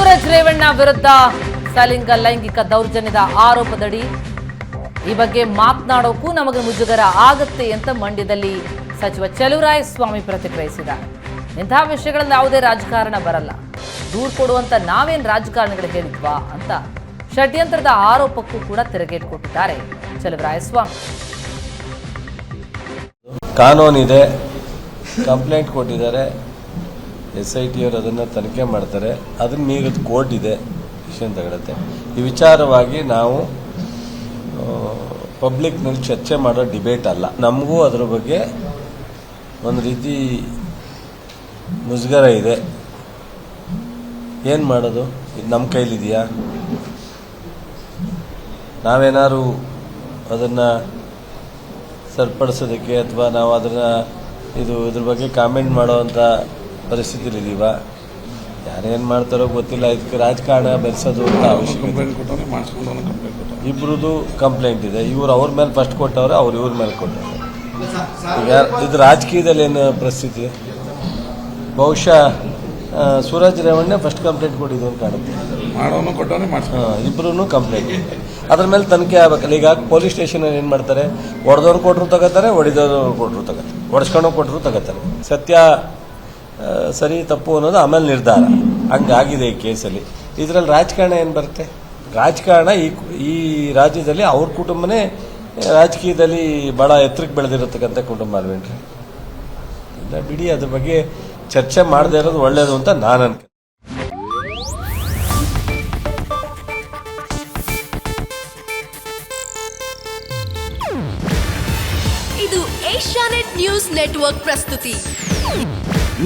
ಸೂರಜ್ ರೇವಣ್ಣ ವಿರುದ್ಧ ಸಲಿಂಗ ಲೈಂಗಿಕ ದೌರ್ಜನ್ಯದ ಆರೋಪದಡಿ ಈ ಬಗ್ಗೆ ಮಾತನಾಡೋಕ್ಕೂ ನಮಗೆ ಮುಜುಗರ ಆಗುತ್ತೆ ಅಂತ ಮಂಡ್ಯದಲ್ಲಿ ಸಚಿವ ಚಲುವರಾಯಸ್ವಾಮಿ ಪ್ರತಿಕ್ರಿಯಿಸಿದ್ದಾರೆ. ಇಂತಹ ವಿಷಯಗಳಲ್ಲಿ ಯಾವುದೇ ರಾಜಕಾರಣ ಬರಲ್ಲ, ದೂರು ಕೊಡುವಂತ ನಾವೇನು ರಾಜಕಾರಣಿಗಳು ಹೇಳಿದ್ವಾ ಅಂತ ಷಡ್ಯಂತ್ರದ ಆರೋಪಕ್ಕೂ ಕೂಡ ತಿರುಗೇಟು ಕೊಟ್ಟಿದ್ದಾರೆ ಚಲುವರಾಯಸ್ವಾಮಿ. ಕಾನೂನಿದೆ, ಕಂಪ್ಲೇಂಟ್ ಕೊಟ್ಟಿದ್ದಾರೆ, SIT ಅವರು ಅದನ್ನು ತನಿಖೆ ಮಾಡ್ತಾರೆ, ಅದನ್ನ ಮೀರಿದ ಕೋರ್ಟ್ ಇದೆ, ಡಿಸಿಷನ್ ತಗೊಳುತ್ತೆ. ಈ ವಿಚಾರವಾಗಿ ನಾವು ಪಬ್ಲಿಕ್ನಲ್ಲಿ ಚರ್ಚೆ ಮಾಡೋ ಡಿಬೇಟ್ ಅಲ್ಲ. ನಮಗೂ ಅದರ ಬಗ್ಗೆ ಒಂದು ರೀತಿ ಮುಜುಗರ ಇದೆ. ಏನು ಮಾಡೋದು, ಇದು ನಮ್ಮ ಕೈಲಿದೆಯಾ? ನಾವೇನಾದ್ರು ಅದನ್ನು ಸರಿಪಡಿಸೋದಕ್ಕೆ ಅಥವಾ ನಾವು ಅದನ್ನು ಇದ್ರ ಬಗ್ಗೆ ಕಾಮೆಂಟ್ ಮಾಡೋವಂಥ ಪರಿಸ್ಥಿತಿಲಿದ್ದೀವ? ಯಾರೇನು ಮಾಡ್ತಾರೋ ಗೊತ್ತಿಲ್ಲ. ಇದಕ್ಕೆ ರಾಜಕಾರಣ ಬೆರೆಸೋದು ಅಂತ ಅವಶ್ಯಕತೆ. ಇಬ್ಬರದು ಕಂಪ್ಲೇಂಟ್ ಇದೆ. ಇವ್ರು ಅವ್ರ ಮೇಲೆ ಫಸ್ಟ್ ಕೊಟ್ಟವ್ರೆ, ಅವ್ರು ಇವ್ರ ಮೇಲೆ ಕೊಟ್ಟವ್ರೆ. ಈಗ ಇದು ರಾಜಕೀಯದಲ್ಲಿ ಏನು ಪರಿಸ್ಥಿತಿ? ಬಹುಶಃ ಸೂರಜ್ ರೇವಣ್ಣ ಫಸ್ಟ್ ಕಂಪ್ಲೇಂಟ್ ಕೊಟ್ಟಿದ್ದು ಅಂತ ಕಾಣುತ್ತೆ. ಇಬ್ಬರೂ ಕಂಪ್ಲೇಂಟ್, ಅದ್ರ ಮೇಲೆ ತನಿಖೆ ಆಗಬೇಕಲ್ಲ. ಈಗ ಪೊಲೀಸ್ ಸ್ಟೇಷನ್ ಏನು ಮಾಡ್ತಾರೆ, ಹೊಡೆದವ್ರು ಕೊಟ್ಟರು ತಗೋತಾರೆ, ಹೊಡಿದವ್ರು ಕೊಟ್ಟರು ತಗೋತಾರೆ, ಹೊಡೆಸ್ಕೊಂಡು ಕೊಟ್ಟರು ತಗೋತಾರೆ. ಸತ್ಯ ಸರಿ ತಪ್ಪು ಅನ್ನೋದು ಆಮೇಲೆ ನಿರ್ಧಾರ. ಹಂಗಾಗಿದೆ ಈ ಕೇಸಲ್ಲಿ. ಇದರಲ್ಲಿ ರಾಜಕಾರಣ ಏನು ಬರುತ್ತೆ? ರಾಜಕಾರಣ ಈ ರಾಜ್ಯದಲ್ಲಿ ಅವ್ರ ಕುಟುಂಬನೇ ರಾಜಕೀಯದಲ್ಲಿ ಬಹಳ ಎತ್ತರಕ್ಕೆ ಬೆಳೆದಿರತಕ್ಕಂಥ ಕುಟುಂಬ ಅಲ್ವೇನ್ರಿ? ಇಲ್ಲ ಬಿಡಿ, ಅದ್ರ ಬಗ್ಗೆ ಚರ್ಚೆ ಮಾಡದೇ ಇರೋದು ಒಳ್ಳೇದು ಅಂತ ನಾನು ಅನ್ಕೊಂಡೆ. ಇದು ಏಷ್ಯಾನೆಟ್ ನ್ಯೂಸ್ ನೆಟ್ವರ್ಕ್ ಪ್ರಸ್ತುತಿ.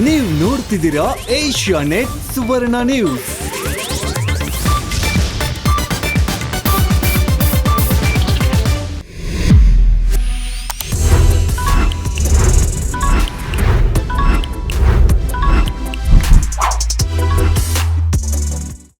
ನೀವು ನೋಡ್ತಿದ್ದೀರಾ ಏಷ್ಯಾನೆಟ್ ಸುವರ್ಣ ನ್ಯೂಸ್.